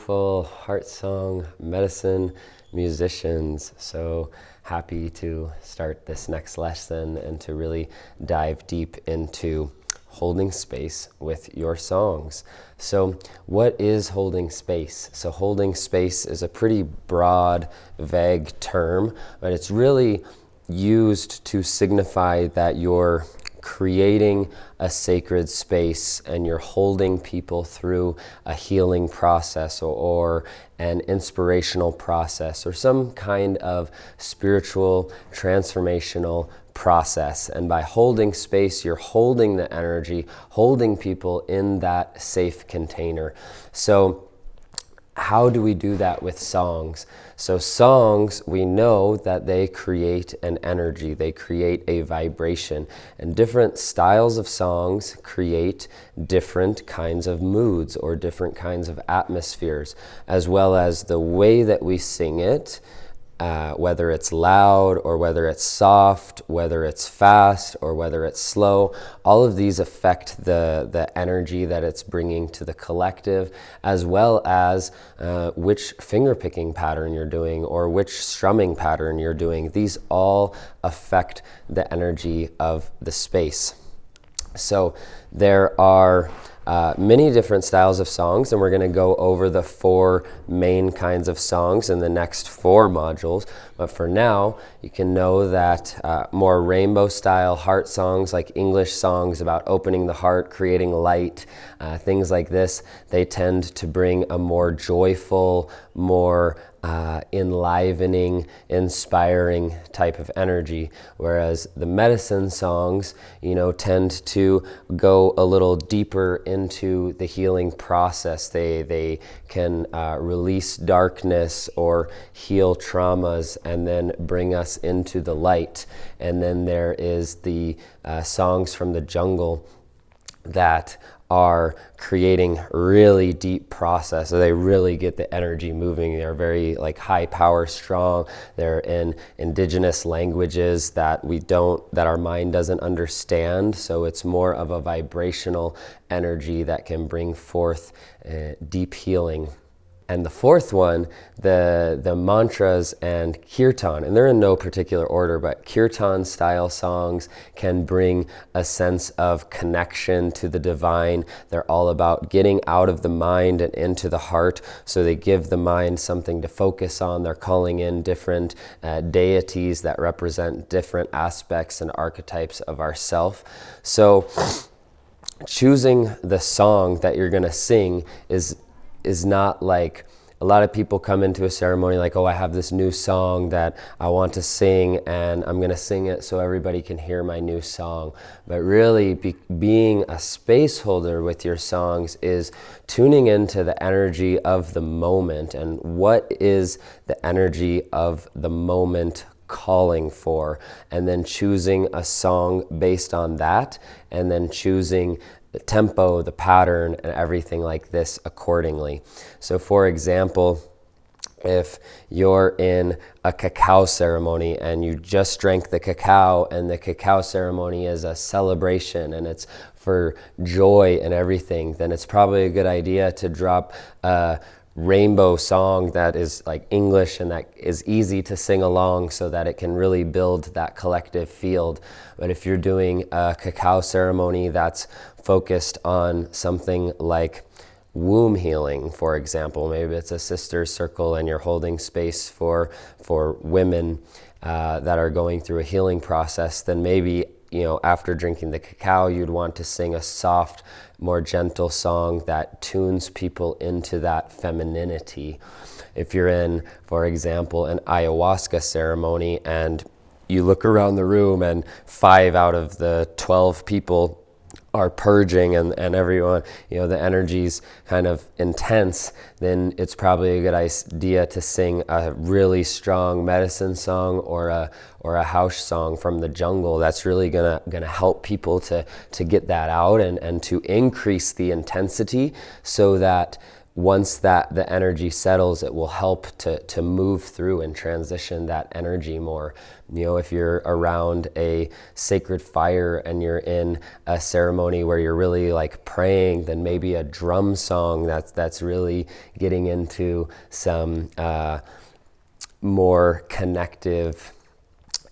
beautiful HeartSong medicine musicians. So happy to start this next lesson and to really dive deep into holding space with your songs. So what is holding space? So holding space is a pretty broad, vague term, but it's really used to signify that you're creating a sacred space and you're holding people through a healing process or an inspirational process or some kind of spiritual transformational process. And by holding space, you're holding the energy, holding people in that safe container. So how do we do that with songs? So songs, we know that they create an energy, they create a vibration, and different styles of songs create different kinds of moods or different kinds of atmospheres, as well as the way that we sing it, whether it's loud or whether it's soft, whether it's fast or whether it's slow. All of these affect the energy that it's bringing to the collective, as well as which fingerpicking pattern you're doing or which strumming pattern you're doing. These all affect the energy of the space. So there are many different styles of songs, and we're going to go over the 4 main kinds of songs in the next 4 modules. But for now, you can know that more rainbow style heart songs, like English songs about opening the heart, creating light, things like this, they tend to bring a more joyful, more enlivening, inspiring type of energy, whereas the medicine songs, tend to go a little deeper into the healing process. They can release darkness or heal traumas and then bring us into the light. And then there is the songs from the jungle that are creating really deep process. So they really get the energy moving. They're very high power, strong. They're in indigenous languages that our mind doesn't understand. So it's more of a vibrational energy that can bring forth deep healing. And the 4th one, the mantras and Kirtan, and they're in no particular order, but Kirtan style songs can bring a sense of connection to the divine. They're all about getting out of the mind and into the heart, so they give the mind something to focus on. They're calling in different deities that represent different aspects and archetypes of ourself. So choosing the song that you're going to sing is not like a lot of people come into a ceremony like, oh, I have this new song that I want to sing and I'm going to sing it so everybody can hear my new song. But really being a space holder with your songs is tuning into the energy of the moment and what is the energy of the moment calling for, and then choosing a song based on that, and then choosing the tempo, the pattern, and everything like this accordingly. So for example, if you're in a cacao ceremony and you just drank the cacao and the cacao ceremony is a celebration and it's for joy and everything, then it's probably a good idea to drop a rainbow song that is like English and that is easy to sing along so that it can really build that collective field. But if you're doing a cacao ceremony that's focused on something like womb healing, for example, maybe it's a sister's circle and you're holding space for women that are going through a healing process, then maybe after drinking the cacao, you'd want to sing a soft, more gentle song that tunes people into that femininity. If you're in, for example, an ayahuasca ceremony and you look around the room and 5 out of the 12 people are purging and everyone, the energy's kind of intense, then it's probably a good idea to sing a really strong medicine song or a house song from the jungle that's really gonna help people to get that out and to increase the intensity so that once that the energy settles, it will help to move through and transition that energy more. You know, if you're around a sacred fire and you're in a ceremony where you're really like praying, then maybe a drum song that's really getting into some more connective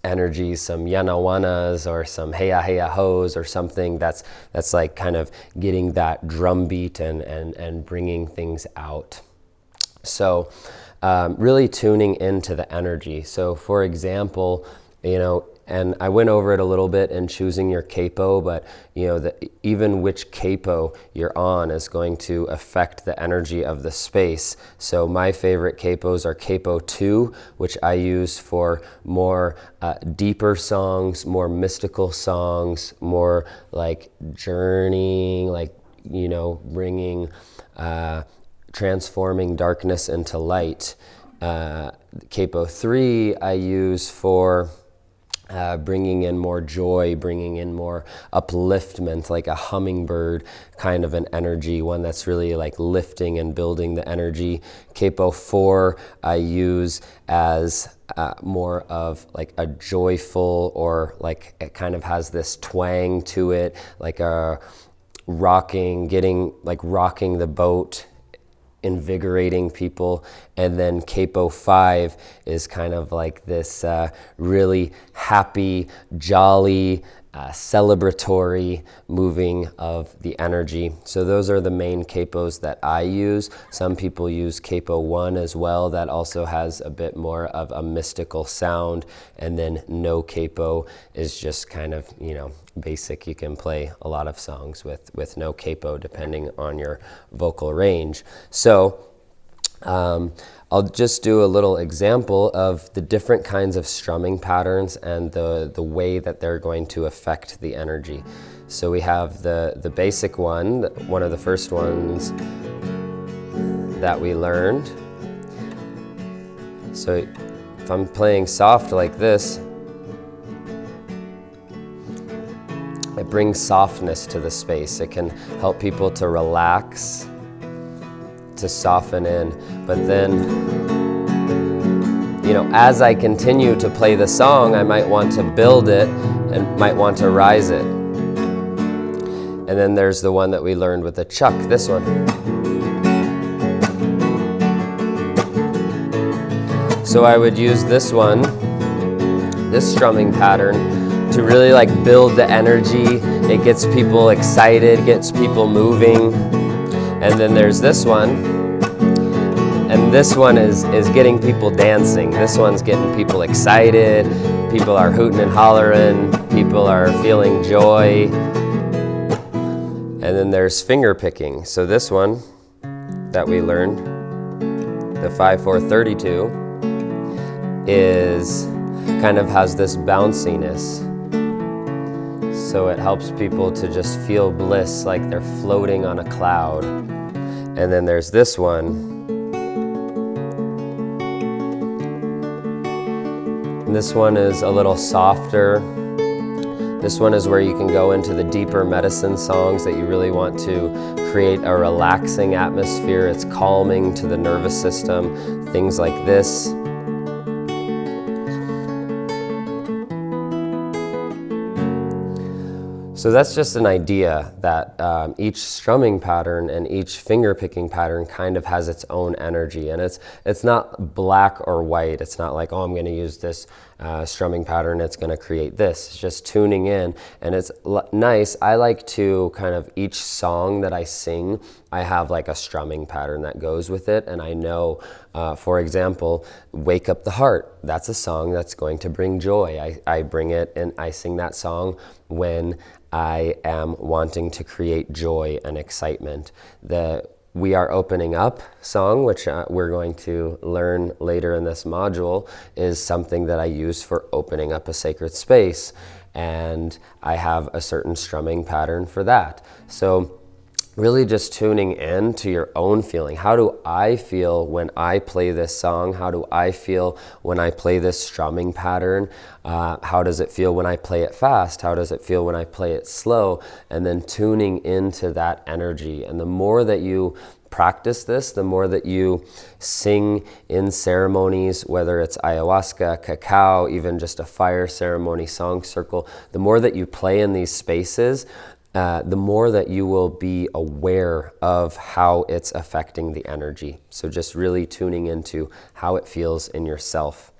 energy, some yanawanas or some heya heya hos or something that's like kind of getting that drum beat and bringing things out. So really tuning into the energy. So for example, you know, and I went over it a little bit in choosing your capo, but you know, even which capo you're on is going to affect the energy of the space. So my favorite capos are capo 2, which I use for more deeper songs, more mystical songs, more like journeying, like, you know, bringing, transforming darkness into light. Capo 3 I use for bringing in more joy, bringing in more upliftment, like a hummingbird kind of an energy, one that's really like lifting and building the energy. Capo 4 I use as more of like a joyful, or like it kind of has this twang to it, like a rocking the boat, invigorating people. And then capo 5 is kind of like this really happy, jolly, celebratory moving of the energy. So those are the main capos that I use. Some people use capo 1 as well. That also has a bit more of a mystical sound. And then no capo is just kind of, you know, basic. You can play a lot of songs with no capo depending on your vocal range. So I'll just do a little example of the different kinds of strumming patterns and the way that they're going to affect the energy. So we have the basic one of the first ones that we learned. So if I'm playing soft like this, it brings softness to the space. It can help people to relax, to soften in. But then, you know, as I continue to play the song, I might want to build it and might want to rise it. And then there's the one that we learned with the chuck, this one. So I would use this one, this strumming pattern, to really like build the energy. It gets people excited, gets people moving. And then there's this one, and this one is getting people dancing. This one's getting people excited. People are hooting and hollering. People are feeling joy. And then there's finger picking. So this one that we learned, the 5/4-32, is kind of has this bounciness. So it helps people to just feel bliss, like they're floating on a cloud. And then there's this one. And this one is a little softer. This one is where you can go into the deeper medicine songs that you really want to create a relaxing atmosphere. It's calming to the nervous system, things like this. So that's just an idea that each strumming pattern and each finger picking pattern kind of has its own energy, and it's not black or white. It's not like, oh, I'm going to use this strumming pattern, it's going to create this. It's just tuning in, and it's nice. I like to kind of each song that I sing, I have like a strumming pattern that goes with it, and I know, for example, Wake Up the Heart. That's a song that's going to bring joy. I bring it and I sing that song when I am wanting to create joy and excitement. The We Are Opening Up song, which we're going to learn later in this module, is something that I use for opening up a sacred space. And I have a certain strumming pattern for that. So really just tuning in to your own feeling. How do I feel when I play this song? How do I feel when I play this strumming pattern? How does it feel when I play it fast? How does it feel when I play it slow? And then tuning into that energy. And the more that you practice this, the more that you sing in ceremonies, whether it's ayahuasca, cacao, even just a fire ceremony, song circle, the more that you play in these spaces, the more that you will be aware of how it's affecting the energy. So just really tuning into how it feels in yourself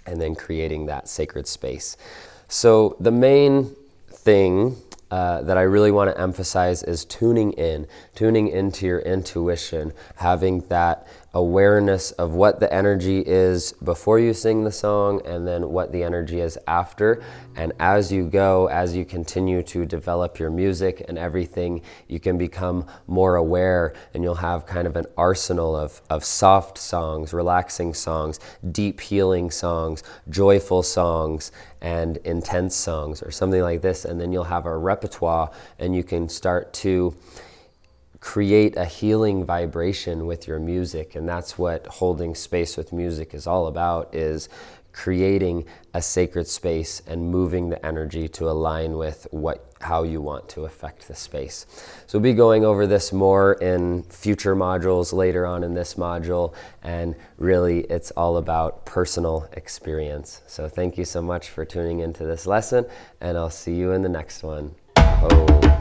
and then creating that sacred space. So the main thing that I really want to emphasize is tuning into your intuition, having that awareness of what the energy is before you sing the song and then what the energy is after. And as you go, as you continue to develop your music and everything, you can become more aware, and you'll have kind of an arsenal of soft songs, relaxing songs, deep healing songs, joyful songs, and intense songs or something like this. And then you'll have a repertoire, and you can start to create a healing vibration with your music. And that's what holding space with music is all about, is creating a sacred space and moving the energy to align with how you want to affect the space. So we'll be going over this more in future modules later on in this module, and really it's all about personal experience. So thank you so much for tuning into this lesson, and I'll see you in the next one. Oh.